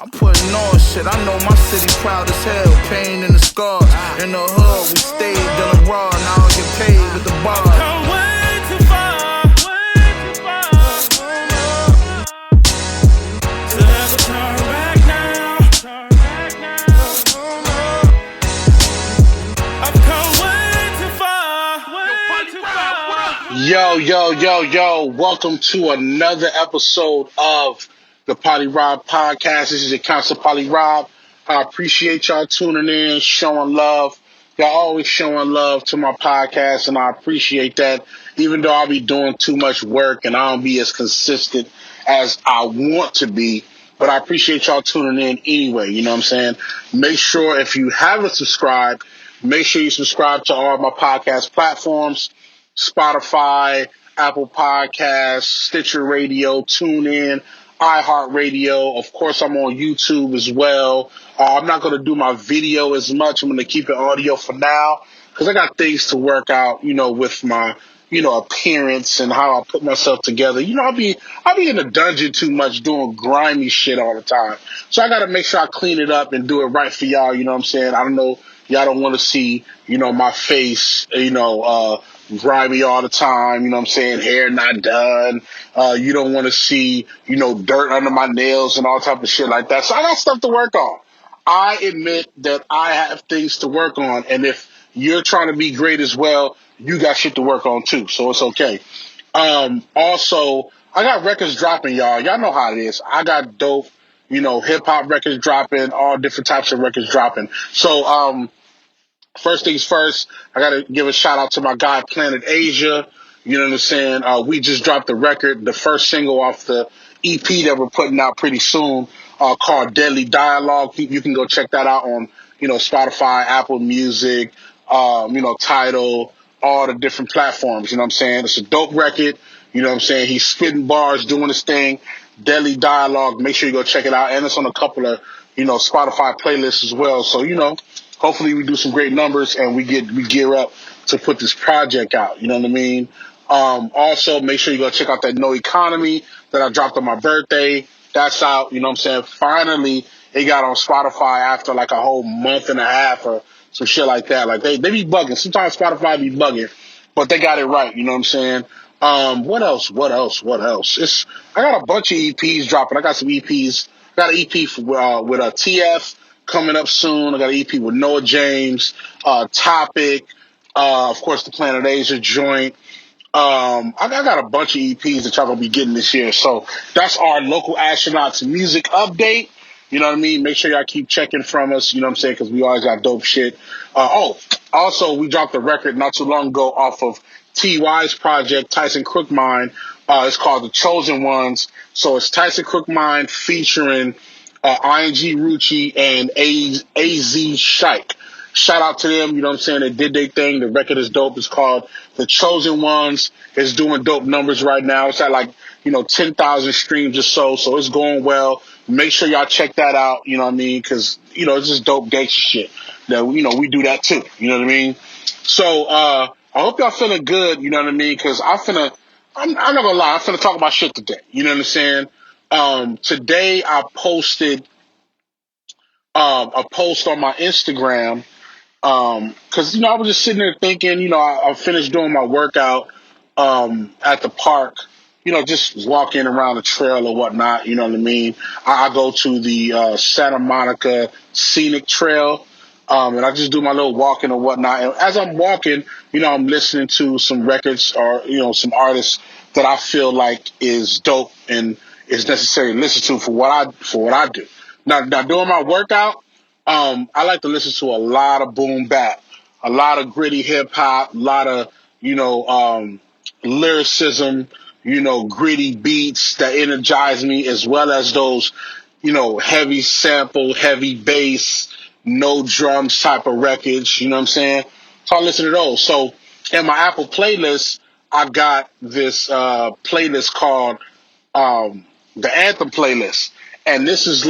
I'm putting on shit, I know my city proud as hell. Pain in the scars, in the hood we stayed dealing raw. Now I get paid with the bar. I've come way too far, to ever turn back now. I've come way too far. Yo, welcome to another episode of the Poly Rob Podcast. This is your counselor, Poly Rob. I appreciate y'all tuning in, showing love. Y'all always showing love to my podcast, and I appreciate that, even though I'll be doing too much work and I don't be as consistent as I want to be. But I appreciate y'all tuning in anyway, you know what I'm saying? Make sure if you haven't subscribed, make sure you subscribe to all my podcast platforms. Spotify, Apple Podcasts, Stitcher Radio, TuneIn, iHeartRadio. Of course, I'm on YouTube as well. I'm not going to do my video as much. I'm going to keep it audio for now because I got things to work out, with my, appearance and how I put myself together. I'll be in the dungeon too much doing grimy shit all the time. So I got to make sure I clean it up and do it right for y'all. You know what I'm saying? I don't know. Y'all don't want to see, my face, grimy all the time, you know what I'm saying? Hair not done. You don't want to see, dirt under my nails and all type of shit like that. So I got stuff to work on. I admit that I have things to work on. And if you're trying to be great as well, you got shit to work on too. So it's okay. Also, I got records dropping, y'all. Y'all know how it is. I got dope, hip hop records dropping, all different types of records dropping. So, first things first, I got to give a shout out to my guy, Planet Asia. You know what I'm saying? We just dropped the record, the first single off the EP that we're putting out pretty soon, called Deadly Dialogue. You can go check that out on, Spotify, Apple Music, Tidal, all the different platforms. You know what I'm saying? It's a dope record. You know what I'm saying? He's spitting bars, doing his thing. Deadly Dialogue. Make sure you go check it out. And it's on a couple of, Spotify playlists as well. So, hopefully we do some great numbers and we gear up to put this project out. You know what I mean? Also, make sure you go check out that No Economy that I dropped on my birthday. That's out. You know what I'm saying? Finally, it got on Spotify after like a whole month and a half or some shit like that. Like they be bugging. Sometimes Spotify be bugging, but they got it right. You know what I'm saying? What else? I got a bunch of EPs dropping. I got some EPs. I got an EP with a TF coming up soon. I got an EP with Noah James, Topic, of course, the Planet Asia joint. I got a bunch of EPs that y'all gonna be getting this year. So that's our local astronauts music update. You know what I mean? Make sure y'all keep checking from us. You know what I'm saying? Because we always got dope shit. Also, we dropped a record not too long ago off of TY's project, Tyson Crookmine. It's called The Chosen Ones. So it's Tyson Crookmine featuring ING Rucci and AZ Shike. Shout out to them, you know what I'm saying? They did their thing. The record is dope. It's called The Chosen Ones. It's doing dope numbers right now. It's at 10,000 streams or so. So it's going well. Make sure y'all check that out, you know what I mean? Because, it's just dope gangster shit. That, we do that too, you know what I mean? So, I hope y'all feeling good, you know what I mean? Because I'm not gonna lie, I'm finna talk about shit today. You know what I'm saying? Today I posted a post on my Instagram. Cause, I was just sitting there thinking, I finished doing my workout, at the park, just walking around the trail or whatnot, you know what I mean? I go to the, Santa Monica Scenic Trail, and I just do my little walking or whatnot. And as I'm walking, I'm listening to some records or, some artists that I feel like is dope and is necessary to listen to for what I do. Now during my workout, I like to listen to a lot of boom bap, a lot of gritty hip hop, a lot of, lyricism, gritty beats that energize me, as well as those, heavy sample, heavy bass, no drums type of records, you know what I'm saying? So I listen to those. So in my Apple playlist, I got this, playlist called, the Anthem playlist. And this is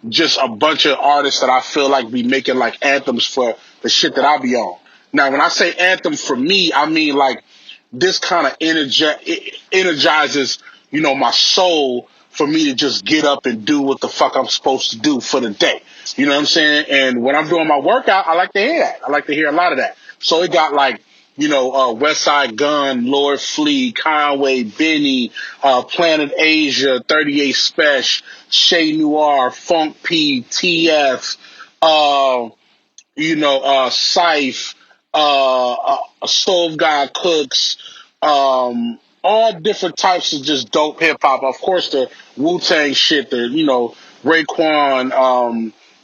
just a bunch of artists that I feel like be making like anthems for the shit that I be on. Now, when I say anthem for me, I mean like this kind of energizes, my soul for me to just get up and do what the fuck I'm supposed to do for the day. You know what I'm saying? And when I'm doing my workout, I like to hear that. I like to hear a lot of that. So it got like, West Side Gun, Lord Flea, Conway, Benny, Planet Asia, 38 Special, Shay Noir, Funk P, TF, Syph, Stove God Cooks, all different types of just dope hip hop. Of course, the Wu Tang shit, Raekwon,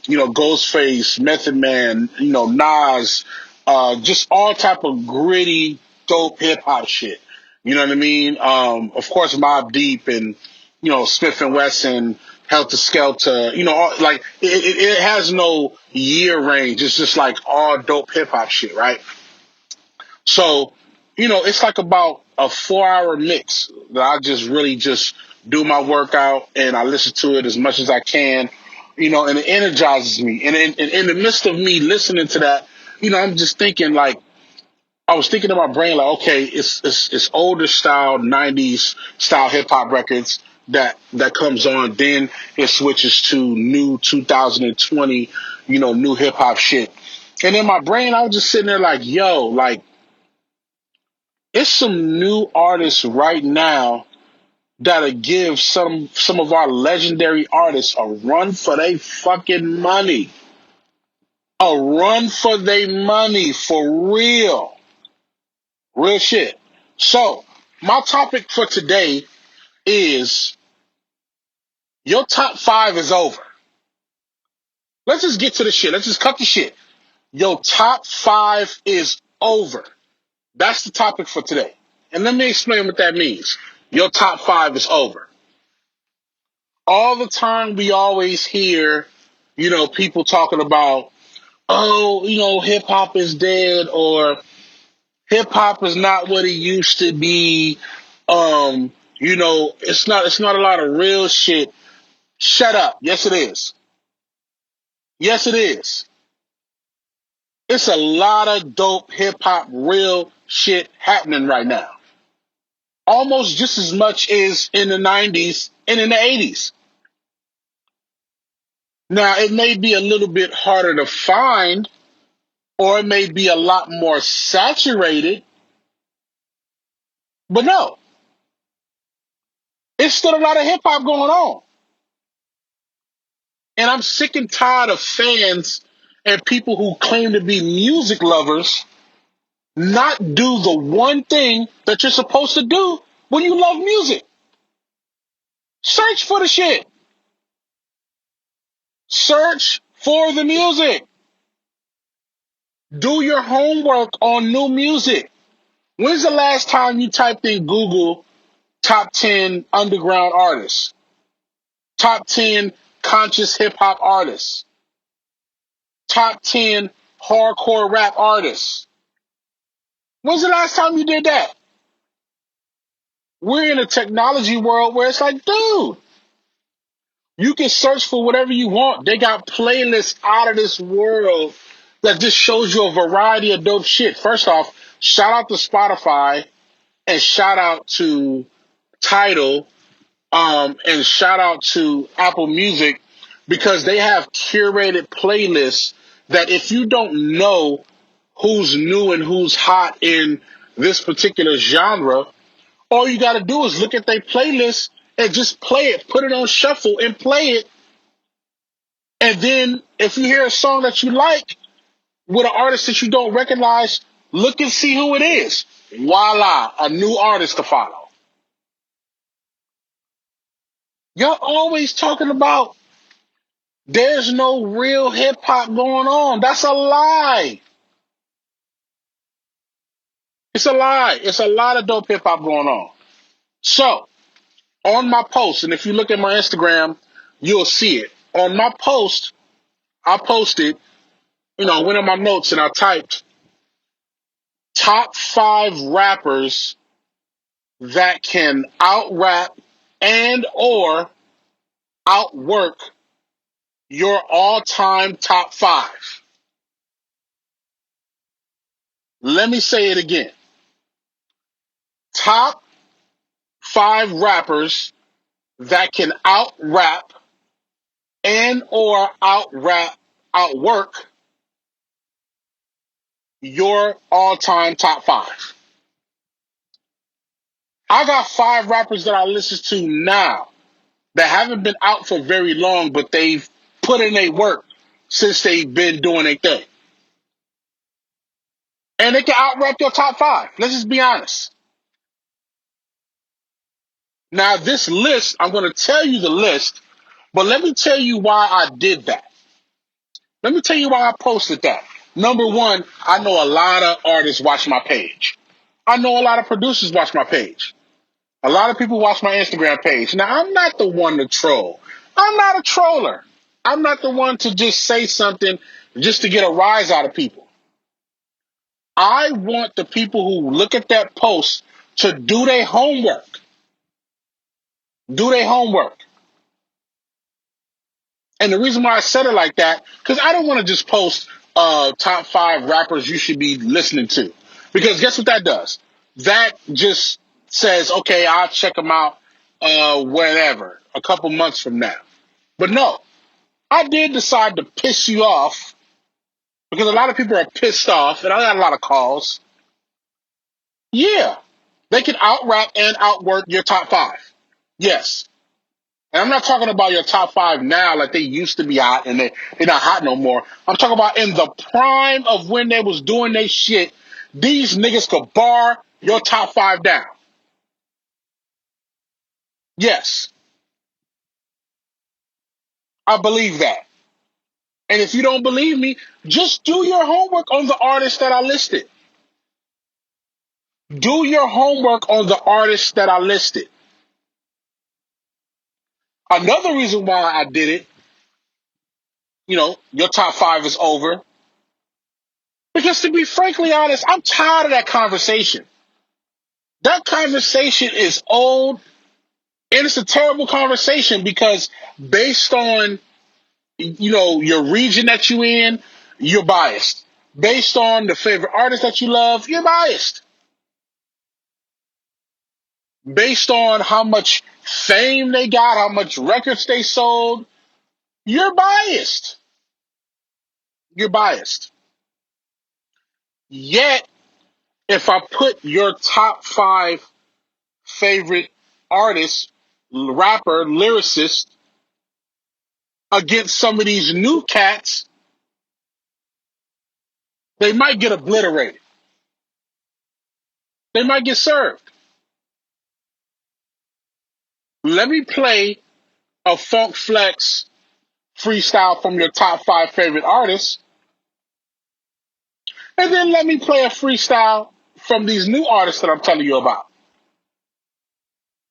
Ghostface, Method Man, Nas, just all type of gritty, dope hip hop shit. You know what I mean? Of course, Mobb Deep and Smith and Wesson, Helter Skelter. Like it has no year range. It's just like all dope hip hop shit, right? So, it's like about a 4-hour mix that I just really just do my workout and I listen to it as much as I can, and it energizes me. And in the midst of me listening to that, I'm just thinking like, I was thinking in my brain like, okay, it's older style 90s style hip hop records that comes on, then it switches to new 2020, new hip hop shit. And in my brain, I was just sitting there like, yo, like, it's some new artists right now that'll give some of our legendary artists a run for their fucking money. A run for their money, for real. Real shit. So, my topic for today is your top 5 is over. Let's just get to the shit. Let's just cut the shit. Your top 5 is over. That's the topic for today. And let me explain what that means. Your top 5 is over. All the time we always hear, people talking about, oh, hip hop is dead, or hip hop is not what it used to be. It's not a lot of real shit. Shut up. Yes, it is. Yes, it is. It's a lot of dope hip hop real shit happening right now. Almost just as much as in the 90s and in the 80s. Now, it may be a little bit harder to find, or it may be a lot more saturated, but no, it's still a lot of hip hop going on. And I'm sick and tired of fans and people who claim to be music lovers not do the one thing that you're supposed to do when you love music. Search for the shit. Search for the music. Do your homework on new music. When's the last time you typed in Google top 10 underground artists? Top 10 conscious hip hop artists? Top 10 hardcore rap artists? When's the last time you did that? We're in a technology world where it's like, dude, you can search for whatever you want. They got playlists out of this world that just shows you a variety of dope shit. First off, shout out to Spotify and shout out to Tidal, and shout out to Apple Music, because they have curated playlists that if you don't know who's new and who's hot in this particular genre, all you got to do is look at their playlist and just play it, put it on shuffle and play it. And then if you hear a song that you like with an artist that you don't recognize, look and see who it is. Voila, a new artist to follow. You're always talking about there's no real hip hop going on. That's a lie. It's a lie. It's a lot of dope hip hop going on. So, on my post, and if you look at my Instagram, you'll see it. On my post, I posted, I went in my notes and I typed top 5 rappers that can out rap and or outwork your all-time top 5. Let me say it again. Top 5 rappers that can out-rap and or outwork your all-time top 5. I got 5 rappers that I listen to now that haven't been out for very long, but they've put in their work since they've been doing their thing. And they can out-rap your top 5. Let's just be honest. Now, this list, I'm going to tell you the list, but let me tell you why I did that. Let me tell you why I posted that. Number one, I know a lot of artists watch my page. I know a lot of producers watch my page. A lot of people watch my Instagram page. Now, I'm not the one to troll. I'm not a troller. I'm not the one to just say something just to get a rise out of people. I want the people who look at that post to do their homework. Do their homework. And the reason why I said it like that, because I don't want to just post top 5 rappers you should be listening to. Because guess what that does? That just says, okay, I'll check them out whenever, a couple months from now. But no, I did decide to piss you off because a lot of people are pissed off, and I got a lot of calls. Yeah, they can out-rap and outwork your top 5. Yes. And I'm not talking about your top 5 now like they used to be hot and they're not hot no more. I'm talking about in the prime of when they was doing their shit, these niggas could bar your top 5 down. Yes. I believe that. And if you don't believe me, just do your homework on the artists that I listed. Do your homework on the artists that I listed. Another reason why I did it, your top 5 is over. Because to be frankly honest, I'm tired of that conversation. That conversation is old, and it's a terrible conversation because based on, your region that you're in, you're biased. Based on the favorite artist that you love, you're biased. Based on how much fame they got, how much records they sold, you're biased. You're biased. Yet, if I put your top 5 favorite artists, rapper, lyricist, against some of these new cats, they might get obliterated. They might get served. Let me play a Funk Flex freestyle from your top 5 favorite artists, and then let me play a freestyle from these new artists that I'm telling you about.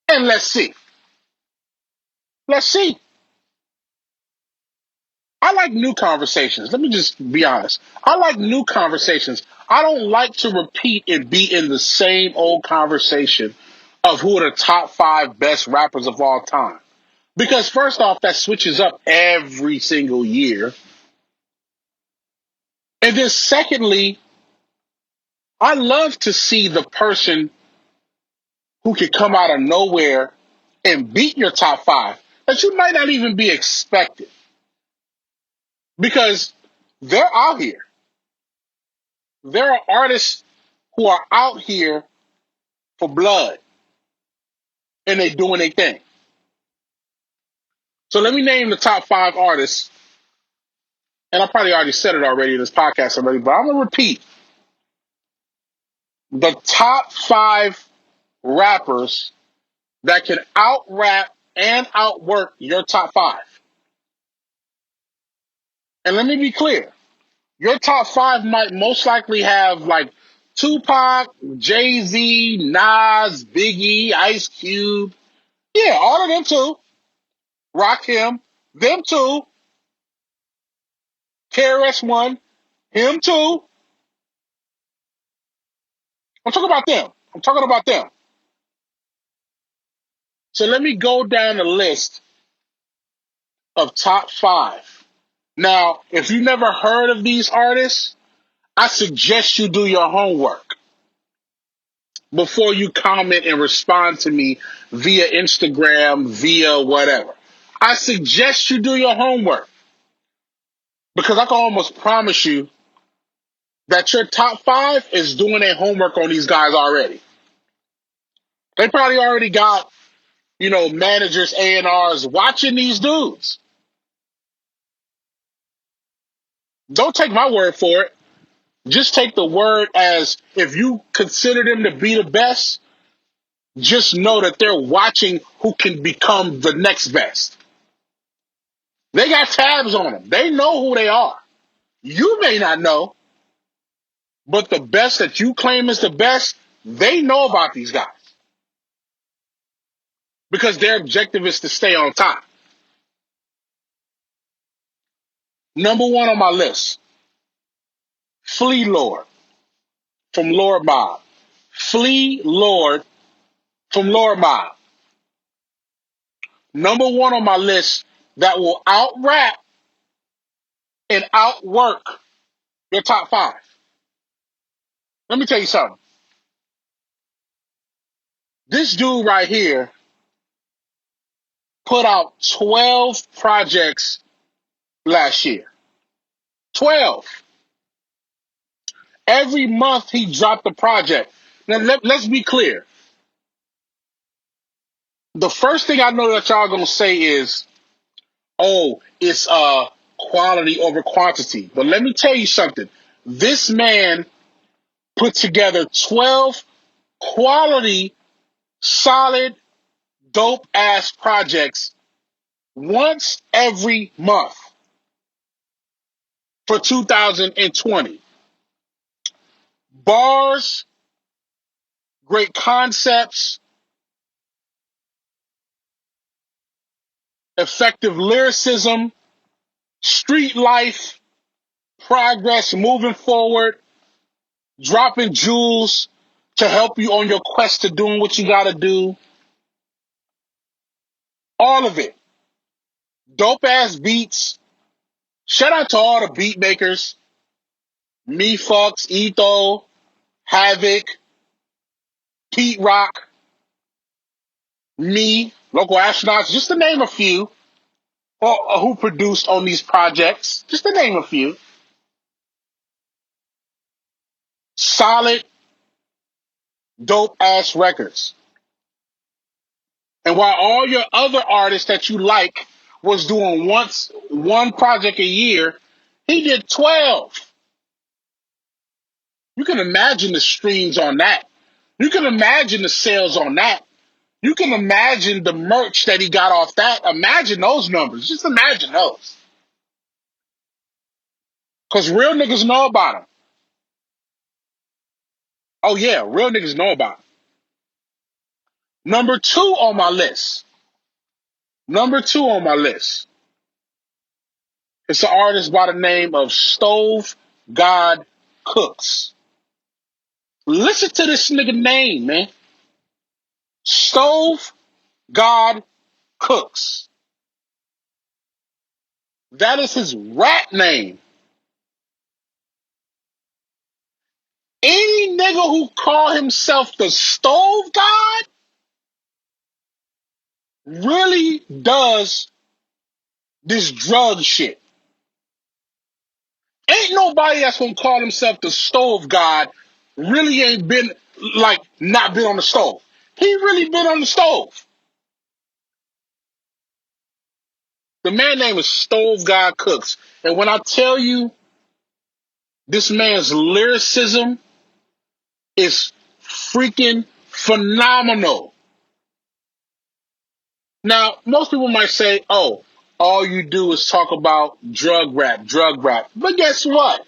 And let's see. Let's see. I like new conversations. Let me just be honest. I like new conversations. I don't like to repeat and be in the same old conversation of who are the top 5 best rappers of all time. Because first off, that switches up every single year. And then secondly, I love to see the person who can come out of nowhere and beat your top 5 that you might not even be expected. Because they're out here. There are artists who are out here for blood and they doing their thing. So let me name the top 5 artists. And I probably already said it already in this podcast already, but I'm going to repeat. The top 5 rappers that can out-rap and outwork your top 5. And let me be clear. Your top 5 might most likely have like Tupac, Jay-Z, Nas, Biggie, Ice Cube. Yeah, all of them too. Rakim, them too. KRS-One, him too. I'm talking about them. I'm talking about them. So let me go down the list of top 5. Now, if you've never heard of these artists, I suggest you do your homework. before you comment and respond to me via Instagram, via whatever. I suggest you do your homework because I can almost promise you that your top 5 is doing their homework on these guys already. They probably already got, managers, A&Rs watching these dudes. Don't take my word for it. Just take the word as if you consider them to be the best, just know that they're watching who can become the next best. They got tabs on them. They know who they are. You may not know, but the best that you claim is the best, they know about these guys. Because their objective is to stay on top. Number 1 on my list, Flea Lord from Lord Mob. Flea Lord from Lord Mob. Number 1 on my list that will out-rap and outwork your top 5. Let me tell you something. This dude right here put out 12 projects last year. 12. Every month he dropped a project. Now let's be clear. The first thing I know that y'all gonna say is, oh, it's quality over quantity. But let me tell you something. This man put together 12 quality, solid, dope ass projects once every month for 2020. Bars, great concepts, effective lyricism, street life, progress, moving forward, dropping jewels to help you on your quest to doing what you got to do. All of it. Dope ass beats. Shout out to all the beat makers. Me Fox, Etho, Havoc, Pete Rock, me, Local Astronauts, just to name a few, who produced on these projects. Just to name a few. Solid, dope ass records. And while all your other artists that you like was doing one project a year, he did 12. You can imagine the streams on that. You can imagine the sales on that. You can imagine the merch that he got off that. Imagine those numbers. Just imagine those. Because real niggas know about him. Oh, yeah, real niggas know about him. Number 2 on my list. Number 2 on my list. It's an artist by the name of Stove God Cooks. Listen to this nigga name, man. Stove God Cooks. That is his rap name. Any nigga who call himself the Stove God really does this drug shit. Ain't nobody that's gonna call himself the Stove God really ain't been, like, not been on the stove. He really been on the stove. The man name is Stove God Cooks. And when I tell you this man's lyricism is freaking phenomenal. Now, most people might say, oh, all you do is talk about drug rap. But guess what?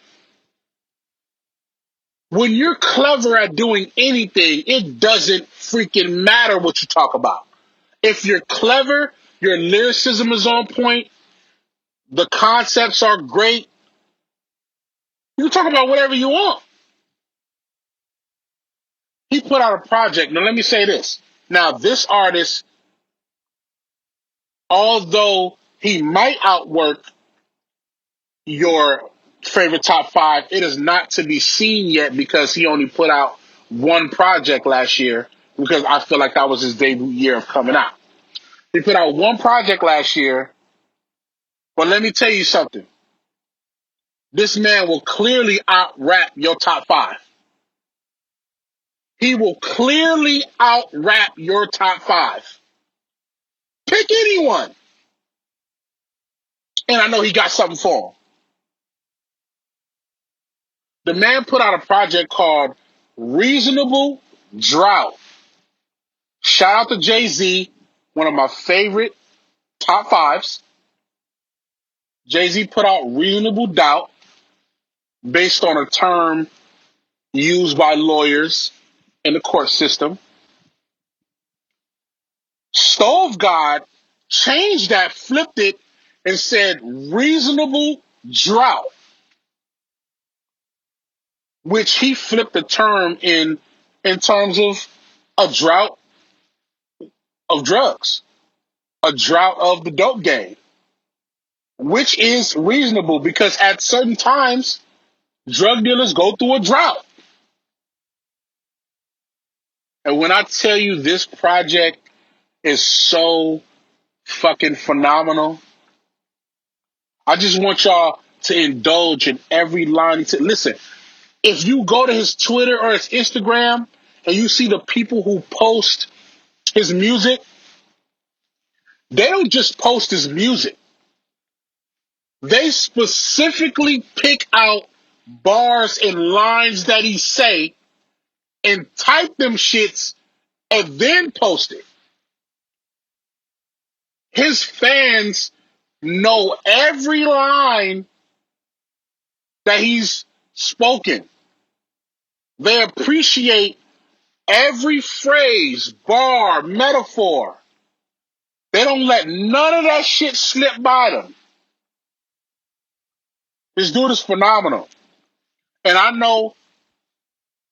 When you're clever at doing anything, it doesn't freaking matter what you talk about. If you're clever, your lyricism is on point, the concepts are great, you can talk about whatever you want. He put out a project. Now, let me say this. Now, this artist, although he might outwork your favorite top 5, it is not to be seen yet because he only put out one project last year because I feel like that was his debut year of coming out. He put out one project last year, but let me tell you something. This man will clearly out-rap your top five. He will clearly out-rap your top five. Pick anyone. And I know he got something for him. The man put out a project called Reasonable Drought. Shout out to Jay-Z, one of my favorite top fives. Jay-Z put out Reasonable Doubt based on a term used by lawyers in the court system. Stove God changed that, flipped it, and said Reasonable Drought, which he flipped the term in terms of a drought of drugs, a drought of the dope game, which is reasonable because at certain times, drug dealers go through a drought. And when I tell you this project is so fucking phenomenal, I just want y'all to indulge in every line. Listen, if you go to his Twitter or his Instagram and you see the people who post his music, they don't just post his music. They specifically pick out bars and lines that he say and type them shits and then post it. His fans know every line that he's spoken. They appreciate every phrase, bar, metaphor. They don't let none of that shit slip by them. This dude is phenomenal. And I know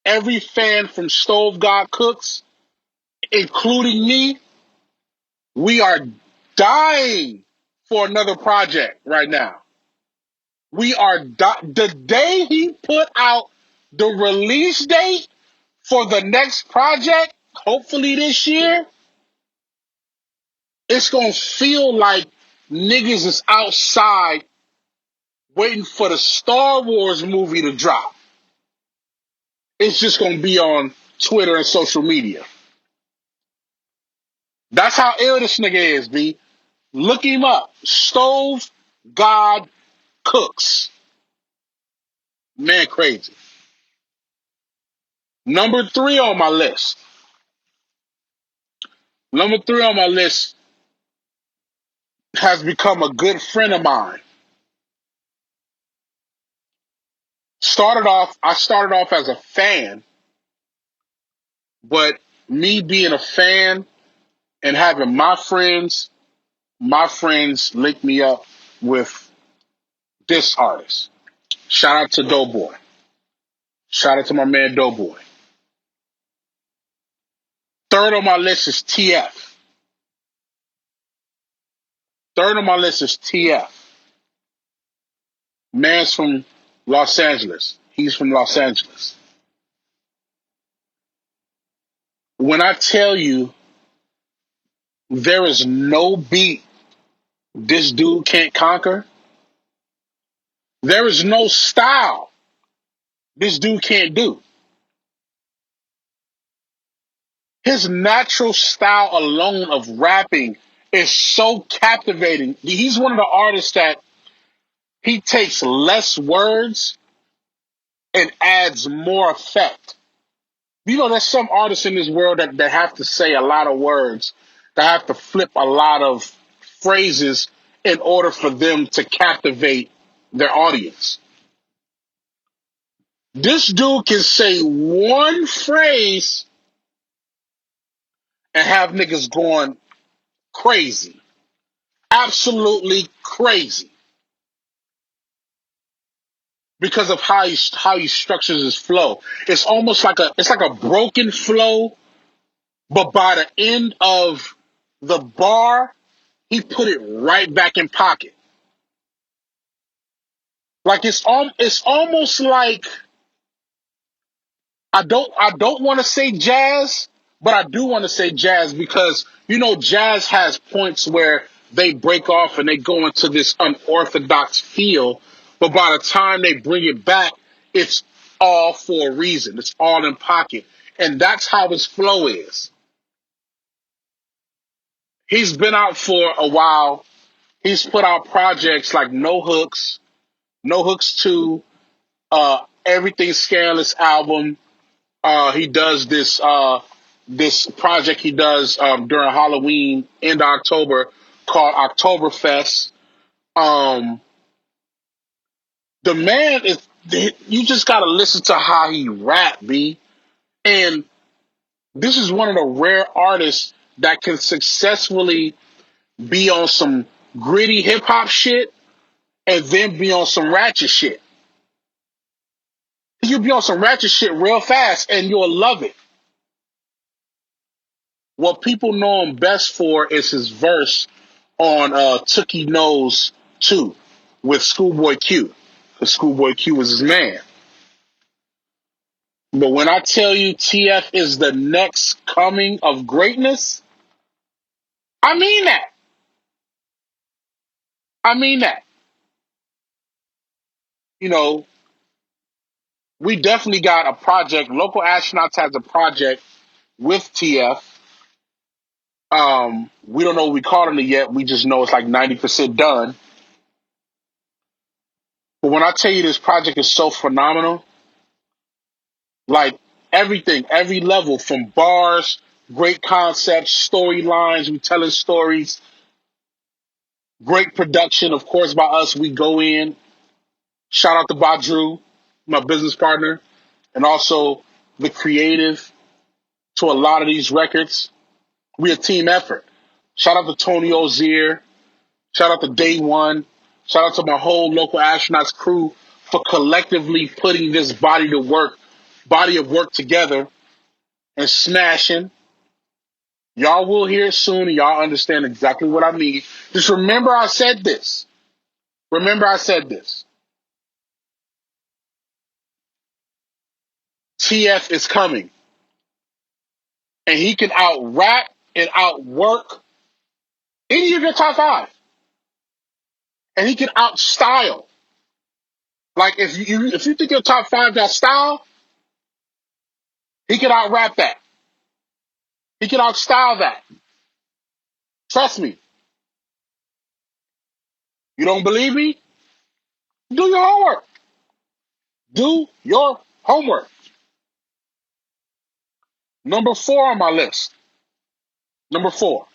every fan from Stove God Cooks, including me, we are dying for another project right now. We are the day he put out the release date for the next project, hopefully this year, it's going to feel like niggas is outside waiting for the Star Wars movie to drop. It's just going to be on Twitter and social media. That's how ill this nigga is, B. Look him up. Stove God Cooks. Man, crazy. Number 3 on my list. Number 3 on my list has become a good friend of mine. I started off as a fan, but me being a fan and having my friends linked me up with this artist. Shout out to Doughboy. Shout out to my man Doughboy. Third on my list is TF. Man's from Los Angeles. He's from Los Angeles. When I tell you there is no beat this dude can't conquer, there is no style this dude can't do. His natural style alone of rapping is so captivating. He's one of the artists that he takes less words and adds more effect. You know, there's some artists in this world that have to say a lot of words, that have to flip a lot of phrases in order for them to captivate their audience. This dude can say one phrase and have niggas going crazy. Absolutely crazy. Because of how he structures his flow. It's almost like a broken flow, but by the end of the bar, he put it right back in pocket. Like it's almost like I don't want to say jazz, but I do want to say jazz because jazz has points where they break off and they go into this unorthodox feel, but by the time they bring it back, it's all for a reason. It's all in pocket. And that's how his flow is. He's been out for a while. He's put out projects like No Hooks, No Hooks 2, Everything Scandalous album. He does this project he does during Halloween, end of October, called Oktoberfest. Um, the man is. You just gotta listen to how he rap, B. And this is one of the rare artists that can successfully be on some gritty hip hop shit and then be on some ratchet shit. You'll be on some ratchet shit real fast and you'll love it. What people know him best for is his verse on Tookie Knows 2 with Schoolboy Q. Because Schoolboy Q was his man. But when I tell you TF is the next coming of greatness, I mean that. I mean that. You know, we definitely got a project. Local Astronauts has a project with TF. We don't know what we calling it yet. We just know it's like 90% done. But when I tell you this project is so phenomenal, like everything, every level from bars, great concepts, storylines, we telling stories, great production, of course, by us. We go in. Shout out to Badru, my business partner, and also the creative to a lot of these records. We a team effort. Shout out to Tony Ozier. Shout out to Day One. Shout out to my whole Local Astronauts crew for collectively putting this body of work together and smashing. Y'all will hear it soon and y'all understand exactly what I mean. Just remember I said this. Remember I said this. TF is coming. And he can out rap and outwork any of your top five. And he can out style. Like if you think your top five got style, he can out rap that. He can out style that. Trust me. You don't believe me? Do your homework. Do your homework. Number 4 on my list. Number 4.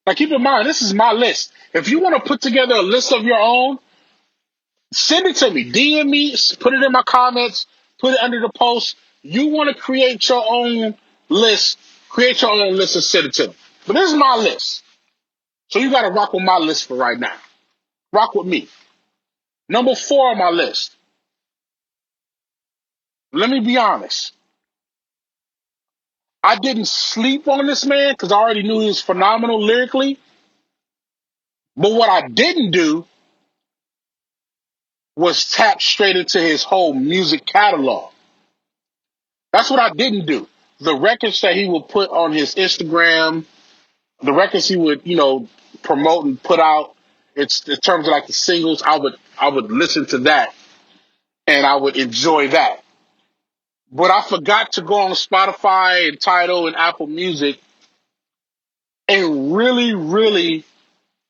Now keep in mind, this is my list. If you want to put together a list of your own, send it to me. DM me, put it in my comments, put it under the post. You want to create your own list, create your own list and send it to me. But this is my list. So you got to rock with my list for right now. Rock with me. Number 4 on my list. Let me be honest. I didn't sleep on this man because I already knew he was phenomenal lyrically. But what I didn't do was tap straight into his whole music catalog. That's what I didn't do. The records that he would put on his Instagram, the records he would, promote and put out, it's in terms of like the singles, I would listen to that and I would enjoy that. But I forgot to go on Spotify and Tidal and Apple Music and really, really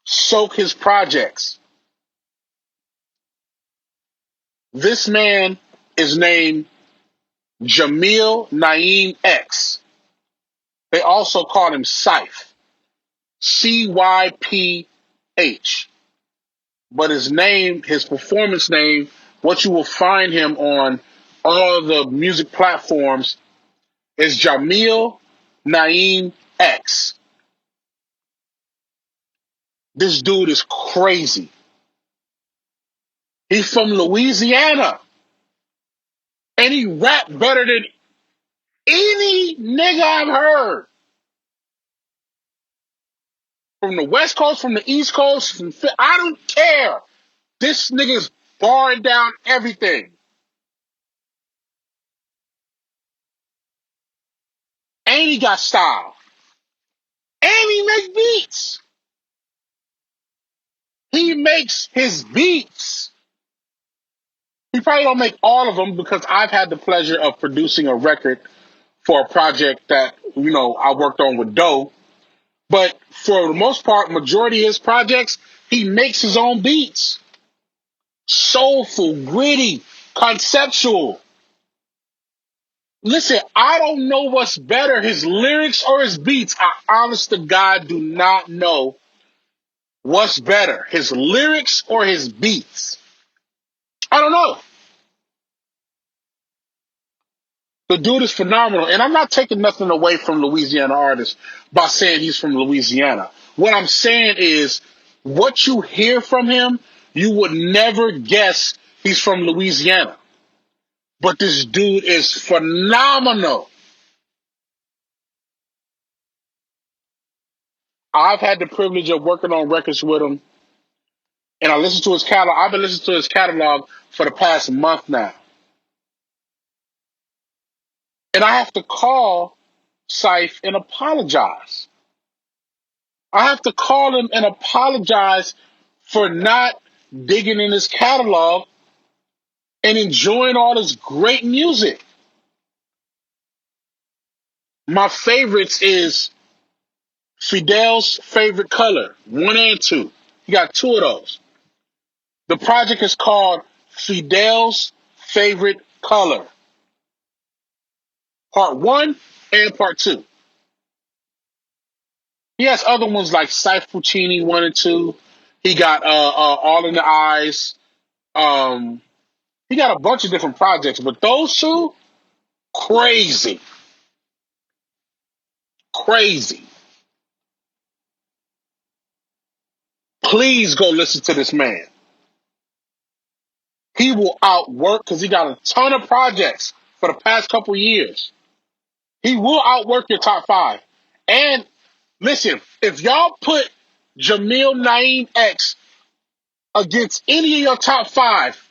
soak his projects. This man is named Jamil Naeem X. They also call him Cyph. CYPH. But his performance name, what you will find him on all the music platforms is Jamil Naeem X. This dude is crazy. He's from Louisiana. And he rap better than any nigga I've heard. From the West Coast, from the East Coast, I don't care. This nigga's barring down everything. and he got style, and he makes beats. He makes his beats. He probably don't make all of them because I've had the pleasure of producing a record for a project that, I worked on with Doe. But for the most part, majority of his projects, he makes his own beats. Soulful, gritty, conceptual. Listen, I don't know what's better, his lyrics or his beats. I honest to God do not know what's better, his lyrics or his beats. I don't know. The dude is phenomenal. And I'm not taking nothing away from Louisiana artists by saying he's from Louisiana. What I'm saying is what you hear from him, you would never guess he's from Louisiana. But this dude is phenomenal. I've had the privilege of working on records with him, and I listen to his catalog. I've been listening to his catalog for the past month now. And I have to call Syph and apologize. I have to call him and apologize for not digging in his catalog and enjoying all this great music. My favorites is Fidel's Favorite Color, 1 and 2. He got 2 of those. The project is called Fidel's Favorite Color, Part 1 and Part 2. He has other ones like Syph Puccini 1 and 2. He got All in the Eyes. He got a bunch of different projects, but those 2, crazy. Crazy. Please go listen to this man. He will outwork because he got a ton of projects for the past couple years. He will outwork your top 5. And listen, if y'all put Jamil Naeem X against any of your top 5,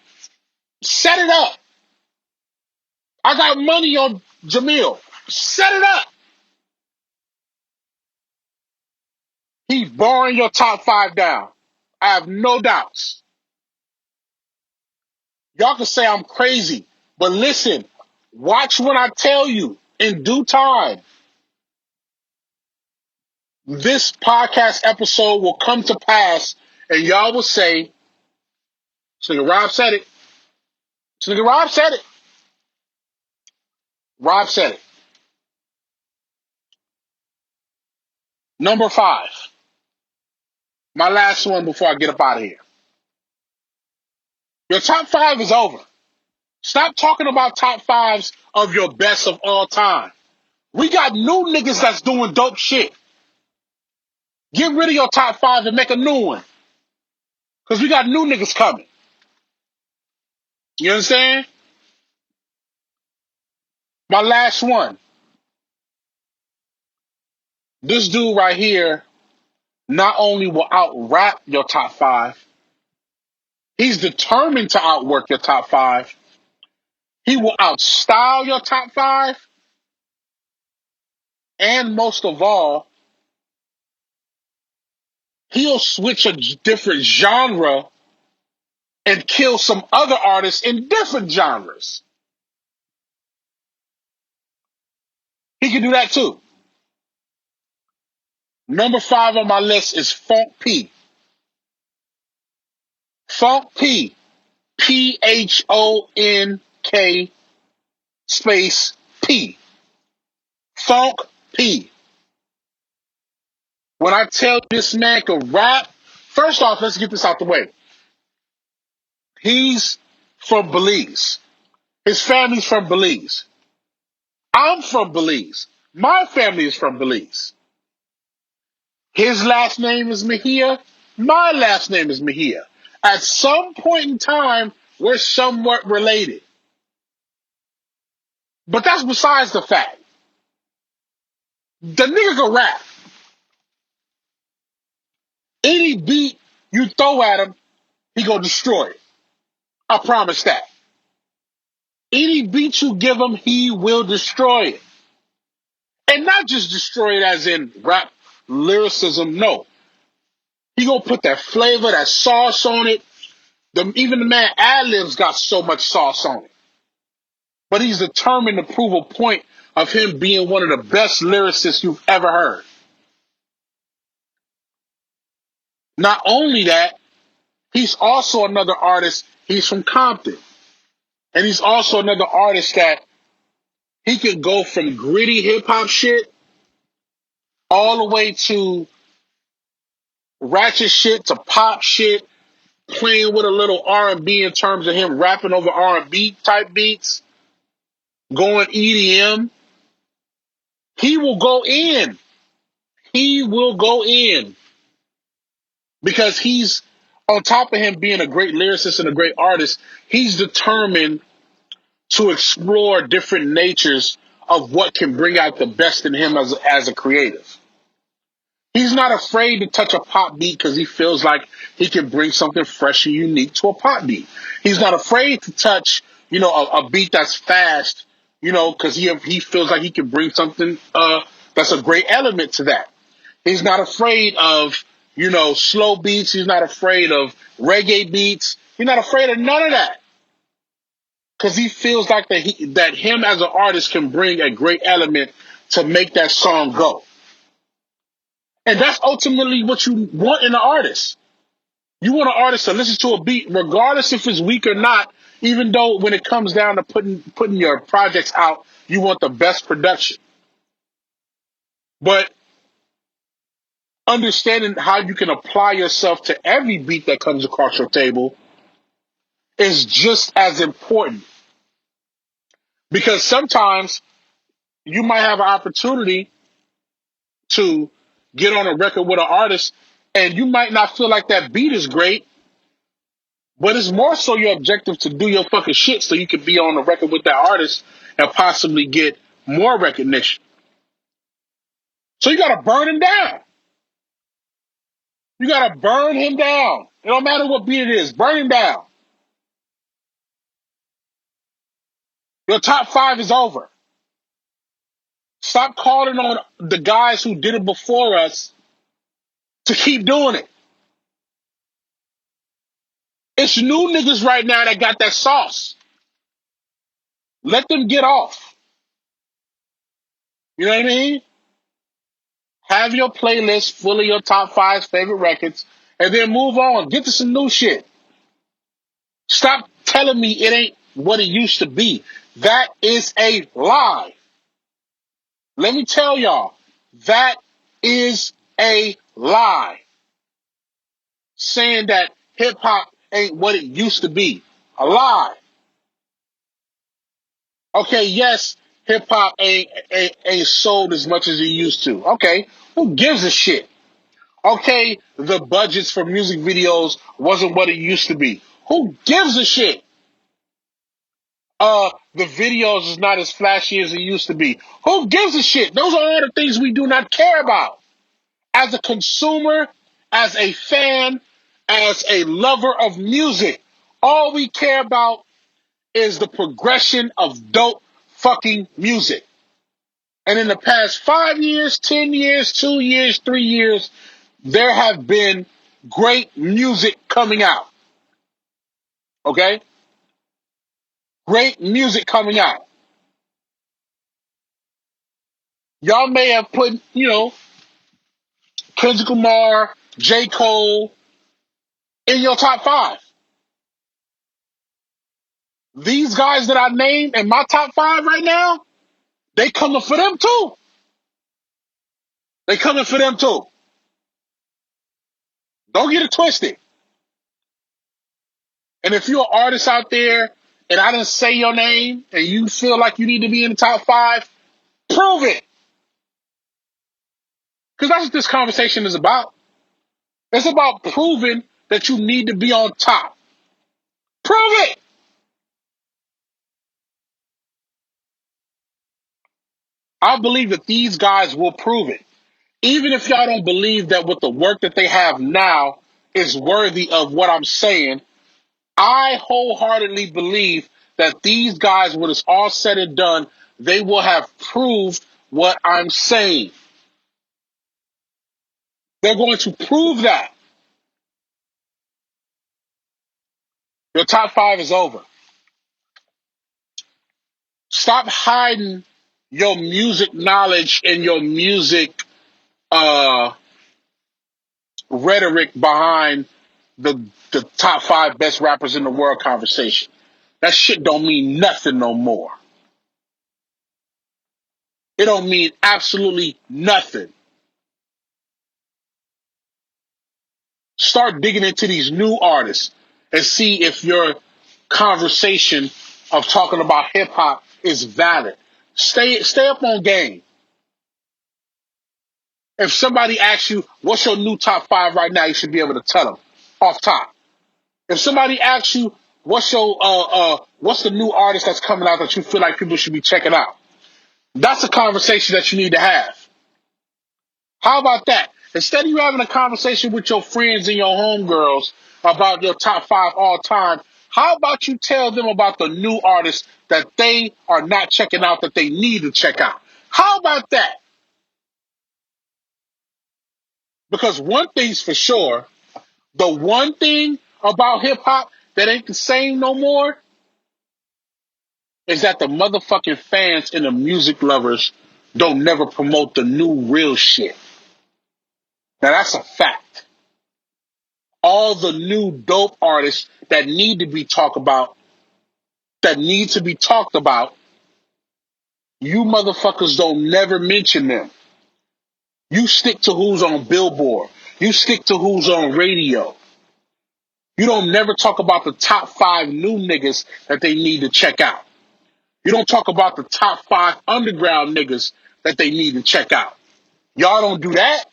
set it up. I got money on Jamil. Set it up. He's barring your top 5 down. I have no doubts. Y'all can say I'm crazy, but listen, watch what I tell you in due time. This podcast episode will come to pass, and y'all will say, "So nigga Rob said it. So nigga Rob said it. Rob said it." Number 5. My last one before I get up out of here. Your top 5 is over. Stop talking about top 5s of your best of all time. We got new niggas that's doing dope shit. Get rid of your top 5 and make a new one. Because we got new niggas coming. You understand? My last one. This dude right here not only will out-rap your top 5, he's determined to outwork your top 5. He will outstyle your top 5. And most of all, he'll switch a different genre and kill some other artists in different genres. He can do that too. Number 5 on my list is Funk P. Funk P. PHONK space P. Funk P. When I tell this man can rap, first off, let's get this out the way. He's from Belize. His family's from Belize. I'm from Belize. My family is from Belize. His last name is Mejia. My last name is Mejia. At some point in time, we're somewhat related. But that's besides the fact. The nigga can rap. Any beat you throw at him, he gonna destroy it. I promise that. Any beat you give him, he will destroy it. And not just destroy it as in rap lyricism. No. He gonna put that flavor, that sauce on it. Even the man ad-libs got so much sauce on it. But he's determined to prove a point of him being one of the best lyricists you've ever heard. Not only that, he's also another artist. He's from Compton. And he's also another artist that he can go from gritty hip hop shit all the way to ratchet shit to pop shit, playing with a little R&B in terms of him rapping over R&B type beats, going EDM. He will go in. He will go in because he's on top of him being a great lyricist and a great artist. He's determined to explore different natures of what can bring out the best in him as a creative. He's not afraid to touch a pop beat because he feels like he can bring something fresh and unique to a pop beat. He's not afraid to touch, a beat that's fast, because he feels like he can bring something that's a great element to that. He's not afraid of, slow beats. He's not afraid of reggae beats. He's not afraid of none of that. Because he feels like that him as an artist can bring a great element to make that song go. And that's ultimately what you want in an artist. You want an artist to listen to a beat, regardless if it's weak or not, even though when it comes down to putting your projects out, you want the best production. But understanding how you can apply yourself to every beat that comes across your table is just as important. Because sometimes you might have an opportunity to get on a record with an artist and you might not feel like that beat is great, but it's more so your objective to do your fucking shit so you can be on the record with that artist and possibly get more recognition. So you gotta burn him down. You gotta burn him down. It don't matter what beat it is, burn him down. Your top 5 is over. Stop calling on the guys who did it before us to keep doing it. It's new niggas right now that got that sauce. Let them get off. You know what I mean? Have your playlist full of your top 5 favorite records and then move on. Get to some new shit. Stop telling me it ain't what it used to be. That is a lie. Let me tell y'all, that is a lie. Saying that hip hop ain't what it used to be. A lie. Okay, yes, hip hop ain't sold as much as it used to. Okay, who gives a shit? Okay, the budgets for music videos wasn't what it used to be. Who gives a shit? The videos is not as flashy as it used to be. Who gives a shit? Those are all the things we do not care about. As a consumer, as a fan, as a lover of music, all we care about is the progression of dope fucking music. And in the past 5 years, 10 years, 2 years, 3 years, there have been great music coming out. Okay? Great music coming out. Y'all may have put, Kendrick Lamar, J. Cole in your top 5. These guys that I named in my top 5 right now, they coming for them too. They coming for them too. Don't get it twisted. And if you're an artist out there and I didn't say your name and you feel like you need to be in the top 5, prove it. Because that's what this conversation is about. It's about proving that you need to be on top. Prove it. I believe that these guys will prove it. Even if y'all don't believe that with the work that they have now is worthy of what I'm saying, I wholeheartedly believe that these guys, when it's all said and done, they will have proved what I'm saying. They're going to prove that. Your top five is over. Stop hiding your music knowledge and your music rhetoric behind the top five best rappers in the world conversation. That shit don't mean nothing no more. It don't mean absolutely nothing. Start digging into these new artists and see if your conversation of talking about hip hop is valid. Stay up on game. If somebody asks you, what's your new top five right now, you should be able to tell them off top. If somebody asks you, what's the new artist that's coming out that you feel like people should be checking out? That's a conversation that you need to have. How about that? Instead of you having a conversation with your friends and your homegirls about your top five all time, how about you tell them about the new artists that they are not checking out that they need to check out? How about that? Because one thing's for sure, the one thing about hip hop that ain't the same no more is that the motherfucking fans and the music lovers don't never promote the new real shit. Now that's a fact. All the new dope artists that need to be talked about, you motherfuckers don't never mention them. You stick to who's on Billboard. You stick to who's on radio. You don't never talk about the top five new niggas that they need to check out. You don't talk about the top five underground niggas that they need to check out. Y'all don't do that.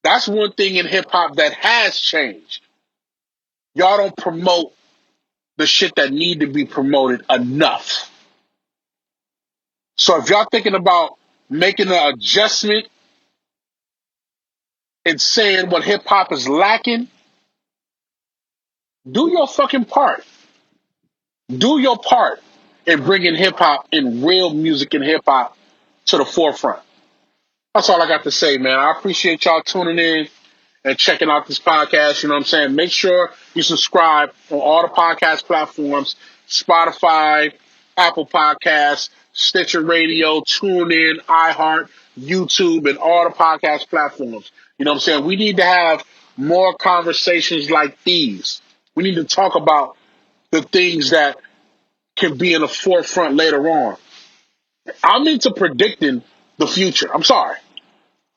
That's one thing in hip hop that has changed. Y'all don't promote the shit that need to be promoted enough. So if y'all thinking about making an adjustment and saying what hip hop is lacking, do your fucking part. Do your part in bringing hip hop and real music and hip hop to the forefront. That's all I got to say, man. I appreciate y'all tuning in and checking out this podcast. You know what I'm saying? Make sure you subscribe on all the podcast platforms, Spotify, Apple Podcasts, Stitcher Radio, TuneIn, iHeart, YouTube, and all the podcast platforms. You know what I'm saying? We need to have more conversations like these. We need to talk about the things that can be in the forefront later on. I'm into predicting the future. I'm sorry.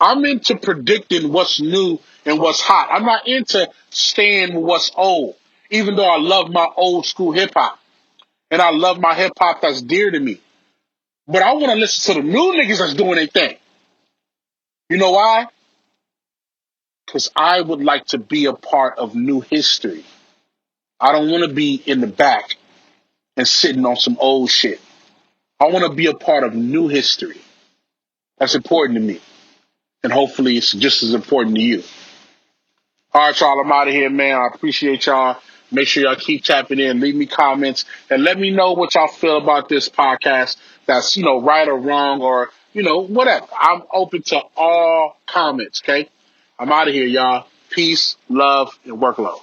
I'm into predicting what's new and what's hot. I'm not into staying with what's old, even though I love my old school hip hop and I love my hip hop that's dear to me. But I want to listen to the new niggas that's doing their thing. You know why? Because I would like to be a part of new history. I don't want to be in the back and sitting on some old shit. I want to be a part of new history. That's important to me. And hopefully it's just as important to you. All right, y'all, I'm out of here, man. I appreciate y'all. Make sure y'all keep tapping in. Leave me comments and let me know what y'all feel about this podcast. That's, right or wrong or, whatever. I'm open to all comments, okay? I'm out of here, y'all. Peace, love, and workload.